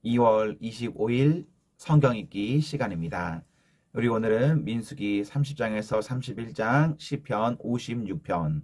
2월 25일 성경 읽기 시간입니다. 우리 오늘은 민수기 30장에서 31장, 시편 56편,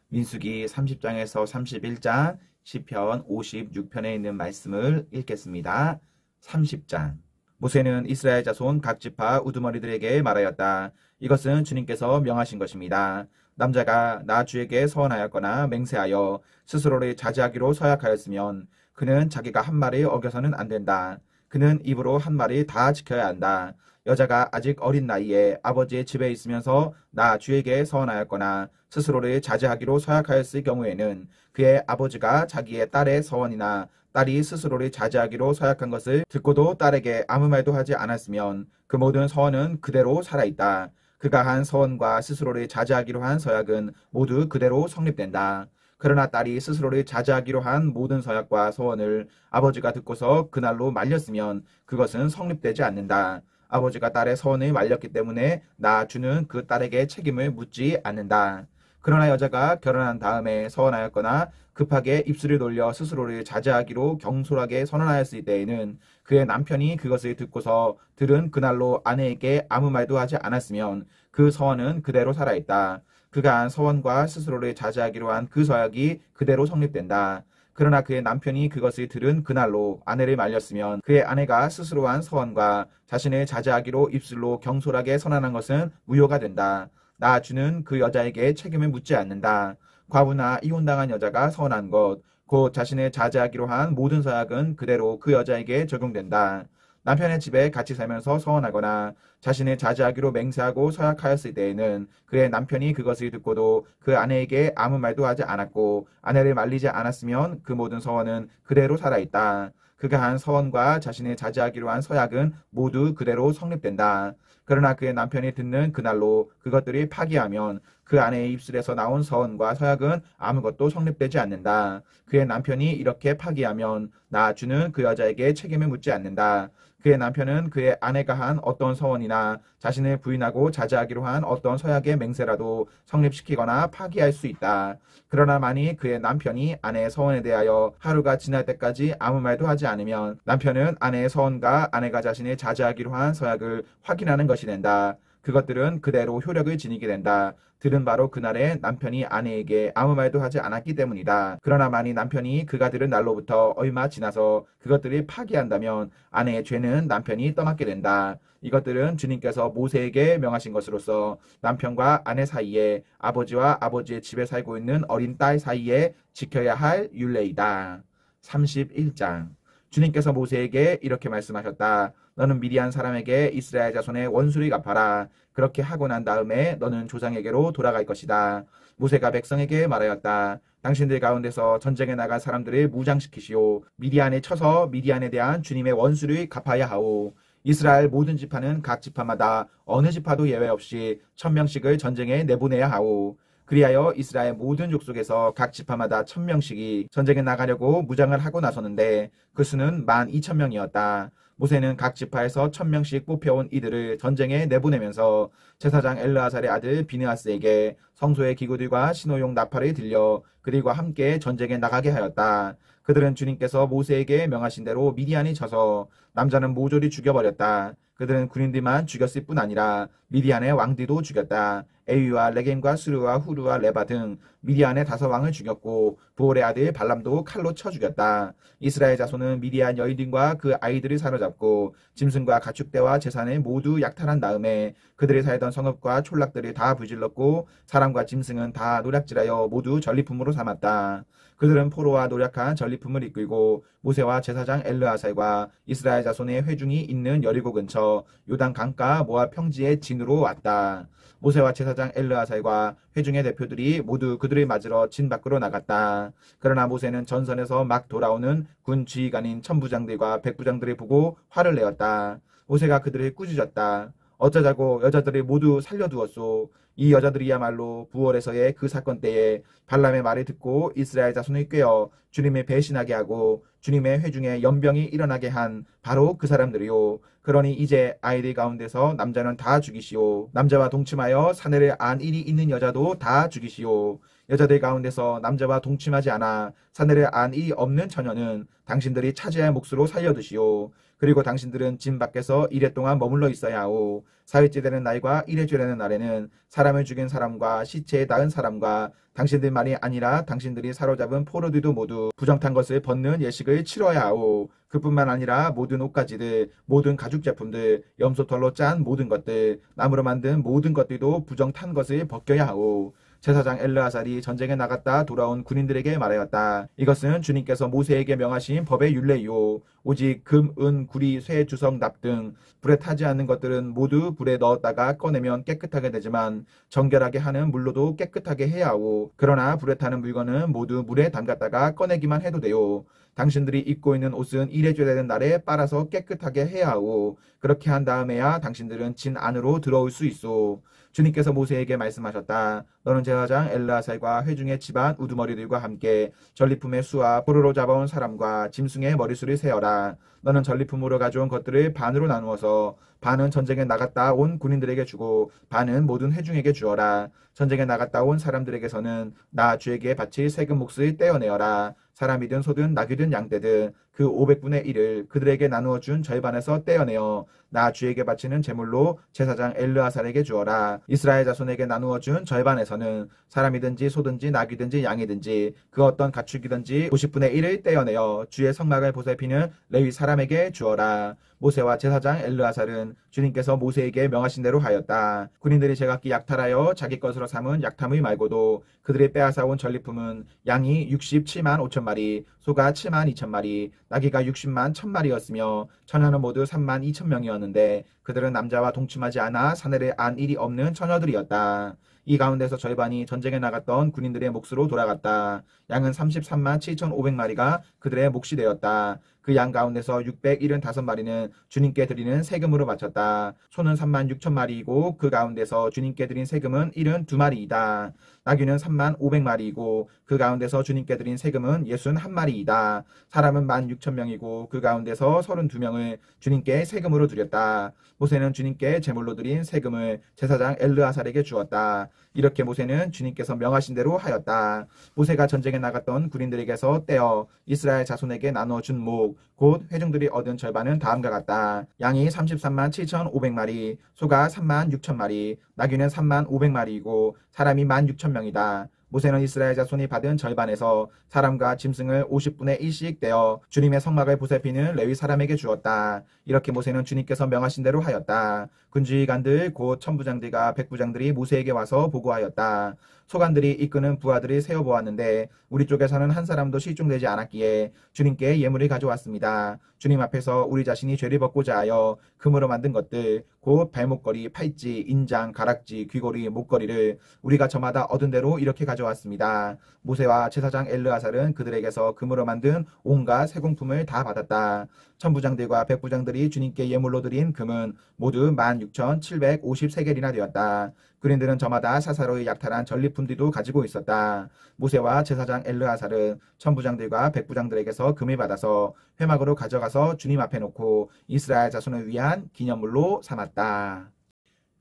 민수기 30장에서 31장, 시편 56편에 있는 말씀을 읽겠습니다. 30장. 모세는 이스라엘 자손 각 지파 우두머리들에게 말하였다. 이것은 주님께서 명하신 것입니다. 남자가 나 주에게 서원하였거나 맹세하여 스스로를 자제하기로 서약하였으면 그는 자기가 한 말을 어겨서는 안 된다. 그는 입으로 한 말을 다 지켜야 한다. 여자가 아직 어린 나이에 아버지의 집에 있으면서 나 주에게 서원하였거나 스스로를 자제하기로 서약하였을 경우에는 그의 아버지가 자기의 딸의 서원이나 딸이 스스로를 자제하기로 서약한 것을 듣고도 딸에게 아무 말도 하지 않았으면 그 모든 서원은 그대로 살아있다. 그가 한 서원과 스스로를 자제하기로 한 서약은 모두 그대로 성립된다. 그러나 딸이 스스로를 자제하기로 한 모든 서약과 서원을 아버지가 듣고서 그날로 말렸으면 그것은 성립되지 않는다. 아버지가 딸의 서원을 말렸기 때문에 나 주는 그 딸에게 책임을 묻지 않는다. 그러나 여자가 결혼한 다음에 서원하였거나 급하게 입술을 돌려 스스로를 자제하기로 경솔하게 선언하였을 때에는 그의 남편이 그것을 듣고서 들은 그날로 아내에게 아무 말도 하지 않았으면 그 서원은 그대로 살아있다. 그가 한 서원과 스스로를 자제하기로 한 그 서약이 그대로 성립된다. 그러나 그의 남편이 그것을 들은 그날로 아내를 말렸으면 그의 아내가 스스로 한 서원과 자신을 자제하기로 입술로 경솔하게 선언한 것은 무효가 된다. 나 주는 그 여자에게 책임을 묻지 않는다. 과부나 이혼당한 여자가 서원한 것, 곧 자신을 자제하기로 한 모든 서약은 그대로 그 여자에게 적용된다. 남편의 집에 같이 살면서 서원하거나 자신을 자제하기로 맹세하고 서약하였을 때에는 그의 남편이 그것을 듣고도 그 아내에게 아무 말도 하지 않았고 아내를 말리지 않았으면 그 모든 서원은 그대로 살아있다. 그가 한 서원과 자신을 자제하기로 한 서약은 모두 그대로 성립된다. 그러나 그의 남편이 듣는 그날로 그것들이 파기하면 그 아내의 입술에서 나온 서원과 서약은 아무것도 성립되지 않는다. 그의 남편이 이렇게 파기하면 나 주는 그 여자에게 책임을 묻지 않는다. 그의 남편은 그의 아내가 한 어떤 서원이나 자신을 부인하고 자제하기로 한 어떤 서약의 맹세라도 성립시키거나 파기할 수 있다. 그러나 만일 그의 남편이 아내의 서원에 대하여 하루가 지날 때까지 아무 말도 하지 않으면 남편은 아내의 서원과 아내가 자신을 자제하기로 한 서약을 확인하는 것이 된다. 그것들은 그대로 효력을 지니게 된다. 들은 바로 그날에 남편이 아내에게 아무 말도 하지 않았기 때문이다. 그러나 만일 남편이 그가 들은 날로부터 얼마 지나서 그것들이 파기한다면 아내의 죄는 남편이 떠맡게 된다. 이것들은 주님께서 모세에게 명하신 것으로서 남편과 아내 사이에 아버지와 아버지의 집에 살고 있는 어린 딸 사이에 지켜야 할 율례이다. 31장. 주님께서 모세에게 이렇게 말씀하셨다. 너는 미디안 사람에게 이스라엘 자손의 원수를 갚아라. 그렇게 하고 난 다음에 너는 조상에게로 돌아갈 것이다. 모세가 백성에게 말하였다. 당신들 가운데서 전쟁에 나갈 사람들을 무장시키시오. 미디안에 쳐서 미디안에 대한 주님의 원수를 갚아야 하오. 이스라엘 모든 지파는 각 지파마다 어느 지파도 예외 없이 1000명씩을 전쟁에 내보내야 하오. 그리하여 이스라엘 모든 족속에서 각 지파마다 1000명씩이 전쟁에 나가려고 무장을 하고 나섰는데 그 수는 12,000명이었다. 모세는 각 지파에서 1000명씩 뽑혀온 이들을 전쟁에 내보내면서 제사장 엘르아살의 아들 비느하스에게 성소의 기구들과 신호용 나팔을 들려 그들과 함께 전쟁에 나가게 하였다. 그들은 주님께서 모세에게 명하신 대로 미디안이 쳐서 남자는 모조리 죽여버렸다. 그들은 군인들만 죽였을 뿐 아니라 미디안의 왕들도 죽였다. 에위와 레겜과 수르와 후르와 레바 등 미디안의 5왕을 죽였고 부올의 아들 발람도 칼로 쳐 죽였다. 이스라엘 자손은 미디안 여인들과 그 아이들을 사로잡고 짐승과 가축대와 재산을 모두 약탈한 다음에 그들이 살던 성읍과 촌락들을 다 부질렀고 사람과 짐승은 다 노략질하여 모두 전리품으로 삼았다. 그들은 포로와 노략한 전리품을 이끌고 모세와 제사장 엘르아살과 이스라엘 자손의 회중이 있는 여리고 근처 요단 강가 모압 평지의 진으로 왔다. 모세와 제사장 엘르아살과 회중의 대표들이 모두 그들을 맞으러 진 밖으로 나갔다. 그러나 모세는 전선에서 막 돌아오는 군 지휘관인 천부장들과 백부장들을 보고 화를 내었다. 모세가 그들을 꾸짖었다. 어쩌자고 여자들을 모두 살려두었소. 이 여자들이야말로 부월에서의 그 사건 때에 발람의 말을 듣고 이스라엘 자손을 꾀어 주님을 배신하게 하고 주님의 회중에 연병이 일어나게 한 바로 그 사람들이요. 그러니 이제 아이들 가운데서 남자는 다 죽이시오. 남자와 동침하여 사내를 안 일이 있는 여자도 다 죽이시오. 여자들 가운데서 남자와 동침하지 않아 사내를 안 이 없는 처녀는 당신들이 차지할 몫으로 살려두시오. 그리고 당신들은 진 밖에서 이래 동안 머물러 있어야 하오. 사흘째 되는 날과 이래째 되는 날에는 사람을 죽인 사람과 시체에 닿은 사람과 당신들만이 아니라 당신들이 사로잡은 포로들도 모두 부정탄 것을 벗는 예식을 치러야 하오. 그뿐만 아니라 모든 옷가지들, 모든 가죽 제품들, 염소털로 짠 모든 것들, 나무로 만든 모든 것들도 부정탄 것을 벗겨야 하오. 제사장 엘르아살이 전쟁에 나갔다 돌아온 군인들에게 말하였다. 이것은 주님께서 모세에게 명하신 법의 율례이요. 오직 금, 은, 구리, 쇠, 주석, 납 등 불에 타지 않는 것들은 모두 불에 넣었다가 꺼내면 깨끗하게 되지만 정결하게 하는 물로도 깨끗하게 해야 하오. 그러나 불에 타는 물건은 모두 물에 담갔다가 꺼내기만 해도 돼요. 당신들이 입고 있는 옷은 이래줘야 되는 날에 빨아서 깨끗하게 해야 하오. 그렇게 한 다음에야 당신들은 진 안으로 들어올 수 있소. 주님께서 모세에게 말씀하셨다. 너는 제사장 엘르아살과 회중의 집안 우두머리들과 함께 전리품의 수와 포로로 잡아온 사람과 짐승의 머리수를 세어라. 너는 전리품으로 가져온 것들을 반으로 나누어서 반은 전쟁에 나갔다 온 군인들에게 주고 반은 모든 회중에게 주어라. 전쟁에 나갔다 온 사람들에게서는 나 주에게 바칠 세금 몫을 떼어내어라. 사람이든 소든 낙이든 양떼든 그 500분의 1을 그들에게 나누어 준 절반에서 떼어내어 나 주에게 바치는 제물로 제사장 엘르아살에게 주어라. 이스라엘 자손에게 나누어 준 절반에서는 사람이든지 소든지 낙이든지 양이든지 그 어떤 가축이든지 50분의 1을 떼어내어 주의 성막을 보살피는 레위 사람에게 주어라. 모세와 제사장 엘르아살은 주님께서 모세에게 명하신 대로 하였다. 군인들이 제각기 약탈하여 자기 것으로 삼은 약탈물 말고도 그들이 빼앗아온 전리품은 양이 67만 5천 마리, 소가 7만 2천 마리, 나귀가 60만 1,000마리였으며 처녀는 모두 3만 2천 명이었는데 그들은 남자와 동침하지 않아 사내를 안 일이 없는 처녀들이었다. 이 가운데서 절반이 전쟁에 나갔던 군인들의 몫으로 돌아갔다. 양은 33만 7,500마리가 그들의 몫이 되었다. 그 양 가운데서 675마리는 주님께 드리는 세금으로 바쳤다. 소는 3만 6천 마리이고 그 가운데서 주님께 드린 세금은 72마리이다. 나귀는 3만 500마리이고 그 가운데서 주님께 드린 세금은 61마리이다. 사람은 1만 6천 명이고 그 가운데서 32명을 주님께 세금으로 드렸다. 모세는 주님께 제물로 드린 세금을 제사장 엘르아살에게 주었다. 이렇게 모세는 주님께서 명하신 대로 하였다. 모세가 전쟁에 나갔던 군인들에게서 떼어 이스라엘 자손에게 나누어 준 목, 곧 회중들이 얻은 절반은 다음과 같다. 양이 33만 7,500마리, 소가 3만 6천 마리, 나귀는 3만 500마리이고 사람이 1만 6천 명이다. 모세는 이스라엘 자손이 받은 절반에서 사람과 짐승을 50분의 1씩 떼어 주님의 성막을 보살피는 레위 사람에게 주었다. 이렇게 모세는 주님께서 명하신 대로 하였다. 군주의관들 곧 천부장들과 백부장들이 모세에게 와서 보고하였다. 소관들이 이끄는 부하들이 세어보았는데 우리 쪽에서는 한 사람도 실종되지 않았기에 주님께 예물을 가져왔습니다. 주님 앞에서 우리 자신이 죄를 벗고자 하여 금으로 만든 것들 곧 발목걸이, 팔찌, 인장, 가락지, 귀걸이, 목걸이를 우리가 저마다 얻은 대로 이렇게 가져왔습니다. 모세와 제사장 엘르아살은 그들에게서 금으로 만든 온갖 세공품을 다 받았다. 천부장들과 백부장들이 주님께 예물로 드린 금은 모두 16,753개리나 되었다. 군인들은 저마다 사사로이 약탈한 전리품들도 가지고 있었다. 모세와 제사장 엘르아살은 천부장들과 백부장들에게서 금을 받아서 회막으로 가져가서 주님 앞에 놓고 이스라엘 자손을 위한 기념물로 삼았다.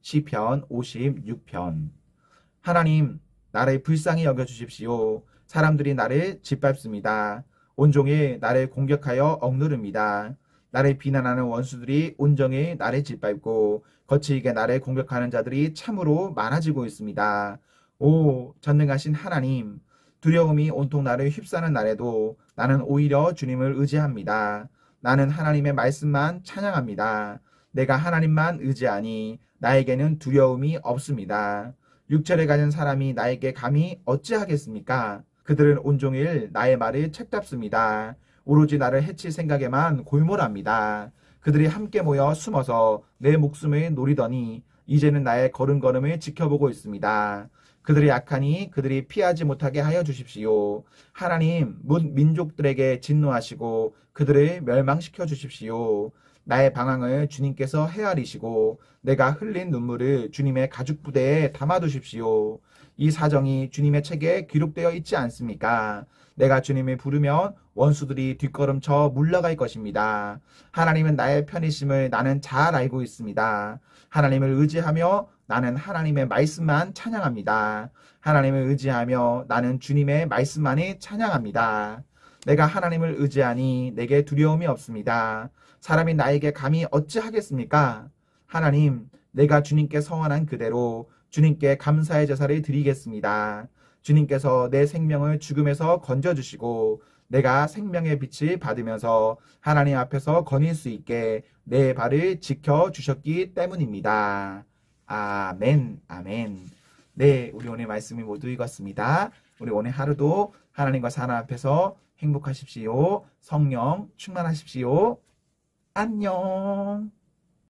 시편 56편. 하나님, 나를 불쌍히 여겨주십시오. 사람들이 나를 짓밟습니다. 온종일 나를 공격하여 억누릅니다. 나를 비난하는 원수들이 온종일 나를 짓밟고 거칠게 나를 공격하는 자들이 참으로 많아지고 있습니다. 오, 전능하신 하나님, 두려움이 온통 나를 휩싸는 날에도 나는 오히려 주님을 의지합니다. 나는 하나님의 말씀만 찬양합니다. 내가 하나님만 의지하니 나에게는 두려움이 없습니다. 육체를 가진 사람이 나에게 감히 어찌하겠습니까? 그들은 온종일 나의 말을 책잡습니다. 오로지 나를 해칠 생각에만 골몰합니다. 그들이 함께 모여 숨어서 내 목숨을 노리더니 이제는 나의 걸음걸음을 지켜보고 있습니다. 그들이 약하니 그들이 피하지 못하게 하여 주십시오. 하나님, 문 민족들에게 진노하시고 그들을 멸망시켜 주십시오. 나의 방황을 주님께서 헤아리시고 내가 흘린 눈물을 주님의 가죽부대에 담아두십시오. 이 사정이 주님의 책에 기록되어 있지 않습니까? 내가 주님을 부르면 원수들이 뒷걸음쳐 물러갈 것입니다. 하나님은 나의 편이심을 나는 잘 알고 있습니다. 하나님을 의지하며 나는 하나님의 말씀만 찬양합니다. 하나님을 의지하며 나는 주님의 말씀만이 찬양합니다. 내가 하나님을 의지하니 내게 두려움이 없습니다. 사람이 나에게 감히 어찌하겠습니까? 하나님, 내가 주님께 서원한 그대로 주님께 감사의 제사를 드리겠습니다. 주님께서 내 생명을 죽음에서 건져주시고 내가 생명의 빛을 받으면서 하나님 앞에서 거닐 수 있게 내 발을 지켜주셨기 때문입니다. 아멘, 아멘. 네, 우리 오늘 말씀이 모두 읽었습니다. 우리 오늘 하루도 하나님과 하나님 앞에서 행복하십시오. 성령 충만하십시오. 안녕.